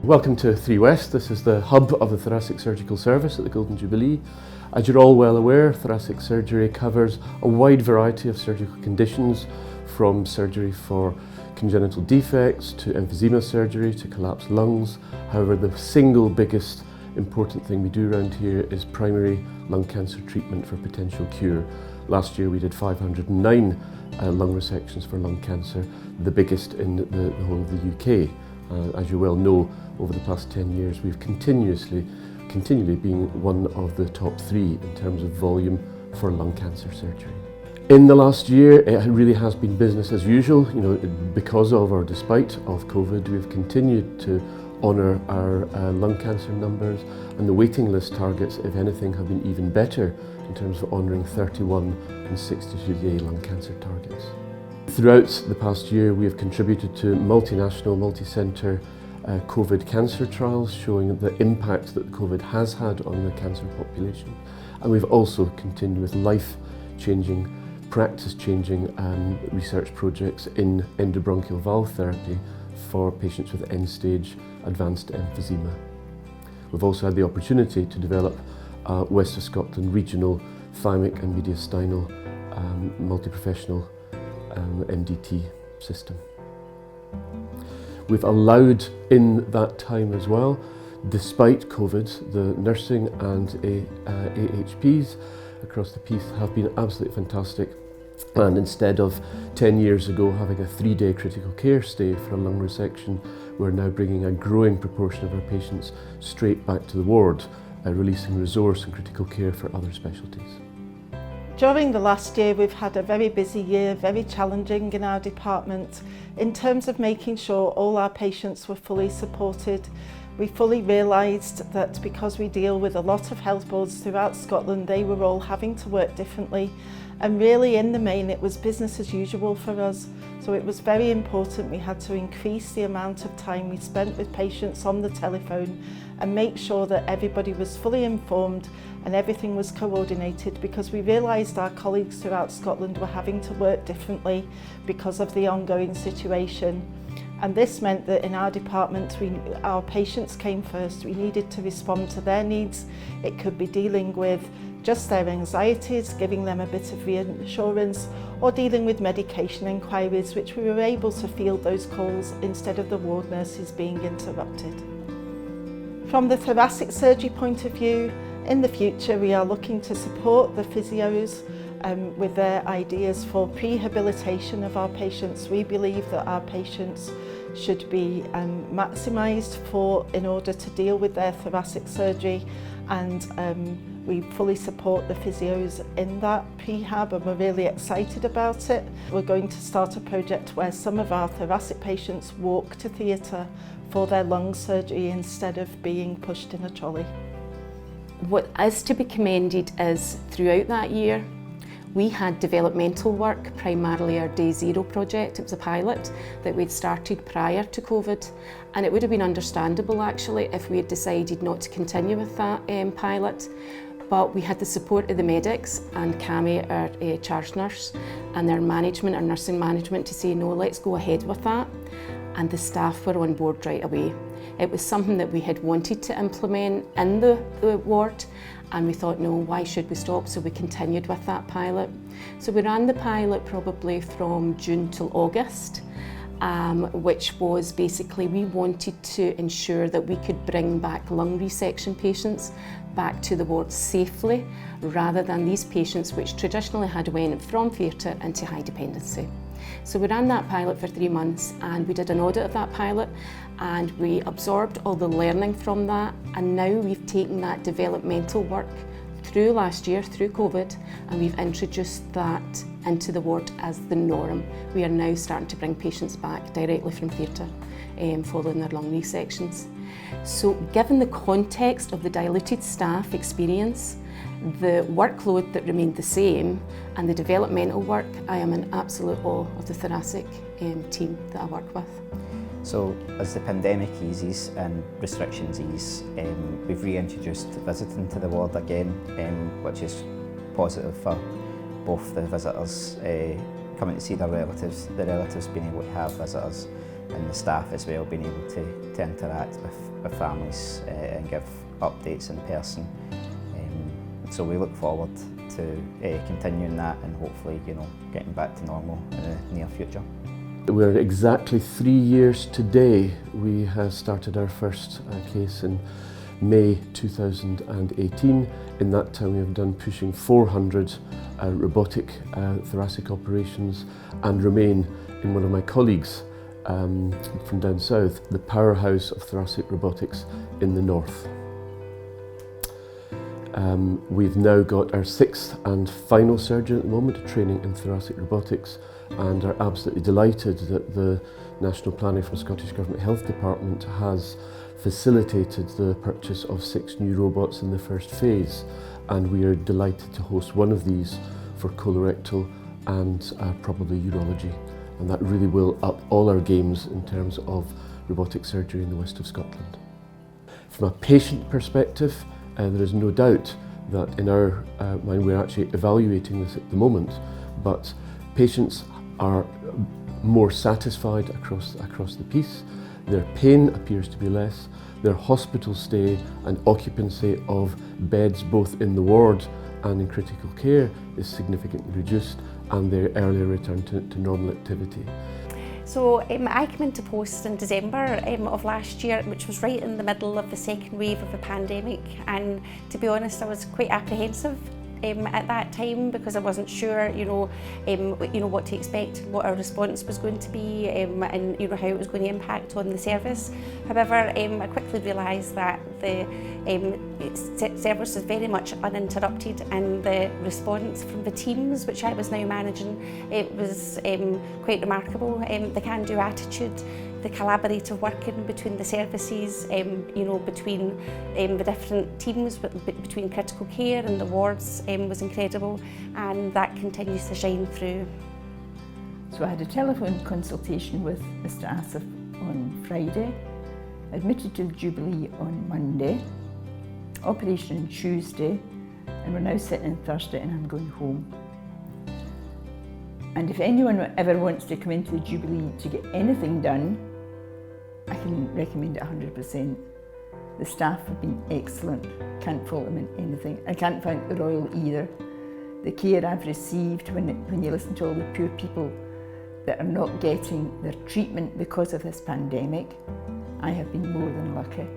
Welcome to 3 West. This is the hub of the Thoracic Surgical Service at the Golden Jubilee. As you're all well aware, thoracic surgery covers a wide variety of surgical conditions, from surgery for congenital defects to emphysema surgery to collapsed lungs. However, the single biggest important thing we do around here is primary lung cancer treatment for potential cure. Last year we did 509 lung resections for lung cancer, the biggest in the whole of the UK. As you well know, over the past 10 years we've continually been one of the top 3 in terms of volume for lung cancer surgery. In the last year it really has been business as usual. Because of or despite of COVID, we've continued to honour our lung cancer numbers, and the waiting list targets, if anything, have been even better in terms of honouring 31 and 62-day lung cancer targets. Throughout the past year we have contributed to multinational, multi-centre COVID cancer trials showing the impact that COVID has had on the cancer population, and we've also continued with life-changing, practice-changing research projects in endobronchial valve therapy for patients with end-stage advanced emphysema. We've also had the opportunity to develop a West of Scotland regional thymic and mediastinal multi-professional MDT system. We've allowed in that time as well, despite COVID, the nursing and AHPs across the piece have been absolutely fantastic. And instead of 10 years ago having a 3-day critical care stay for a lung resection, we're now bringing a growing proportion of our patients straight back to the ward, releasing resource and critical care for other specialties. During the last year we've had a very busy year, very challenging in our department in terms of making sure all our patients were fully supported. We fully realised that because we deal with a lot of health boards throughout Scotland, they were all having to work differently, and really in the main it was business as usual for us. So it was very important we had to increase the amount of time we spent with patients on the telephone and make sure that everybody was fully informed and everything was coordinated, because we realised our colleagues throughout Scotland were having to work differently because of the ongoing situation. And this meant that in our department, our patients came first. We needed to respond to their needs. It could be dealing with just their anxieties, giving them a bit of reassurance, or dealing with medication inquiries, which we were able to field those calls instead of the ward nurses being interrupted. From the thoracic surgery point of view, in the future we are looking to support the physios with their ideas for prehabilitation of our patients. We believe that our patients should be maximised in order to deal with their thoracic surgery, and we fully support the physios in that prehab, and we're really excited about it. We're going to start a project where some of our thoracic patients walk to theatre for their lung surgery instead of being pushed in a trolley. What is to be commended is throughout that year we had developmental work, primarily our Day Zero project. It was a pilot that we'd started prior to COVID, and it would have been understandable actually if we had decided not to continue with that pilot. But we had the support of the medics and Cami, our charge nurse, and their management, our nursing management, to say no, let's go ahead with that. And the staff were on board right away. It was something that we had wanted to implement in the ward, and we thought, no, why should we stop? So we continued with that pilot. So we ran the pilot probably from June till August, which was basically we wanted to ensure that we could bring back lung resection patients back to the ward safely, rather than these patients which traditionally had went from theatre into high dependency. So we ran that pilot for 3 months, and we did an audit of that pilot, and we absorbed all the learning from that, and now we've taken that developmental work through last year, through COVID, and we've introduced that into the ward as the norm. We are now starting to bring patients back directly from theatre following their lung resections. So given the context of the diluted staff experience, the workload that remained the same, and the developmental work, I am in absolute awe of the thoracic team that I work with. So as the pandemic eases and restrictions ease, we've reintroduced visiting to the ward again, which is positive for both the visitors coming to see their relatives, the relatives being able to have visitors, and the staff as well, being able to interact with families and give updates in person. So we look forward to continuing that and hopefully, getting back to normal in the near future. We're exactly 3 years today. We have started our first case in May 2018. In that time we have done pushing 400 robotic thoracic operations and remain, in one of my colleagues from down south, the powerhouse of thoracic robotics in the north. We've now got our 6th and final surgeon at the moment training in thoracic robotics, and are absolutely delighted that the National Planning from Scottish Government Health Department has facilitated the purchase of 6 new robots in the first phase, and we are delighted to host one of these for colorectal and probably urology, and that really will up all our games in terms of robotic surgery in the west of Scotland. From a patient perspective, there is no doubt that in our mind we're actually evaluating this at the moment, but patients are more satisfied across the piece. Their pain appears to be less, their hospital stay and occupancy of beds both in the ward and in critical care is significantly reduced, and their earlier return to normal activity. So I came into post in December of last year, which was right in the middle of the second wave of the pandemic, and to be honest I was quite apprehensive at that time because I wasn't sure what to expect, what our response was going to be, and how it was going to impact on the service. However, I quickly realised that the service was very much uninterrupted, and the response from the teams which I was now managing, it was quite remarkable. The can-do attitude, the collaborative working between the services, between the different teams, between critical care and the wards was incredible, and that continues to shine through. So I had a telephone consultation with Mr Asif on Friday, admitted to the Jubilee on Monday, operation on Tuesday, and we're now sitting on Thursday and I'm going home. And if anyone ever wants to come into the Jubilee to get anything done, I can recommend it 100%. The staff have been excellent, can't fault them in anything. I can't thank the Royal either. The care I've received when you listen to all the poor people that are not getting their treatment because of this pandemic, I have been more than lucky.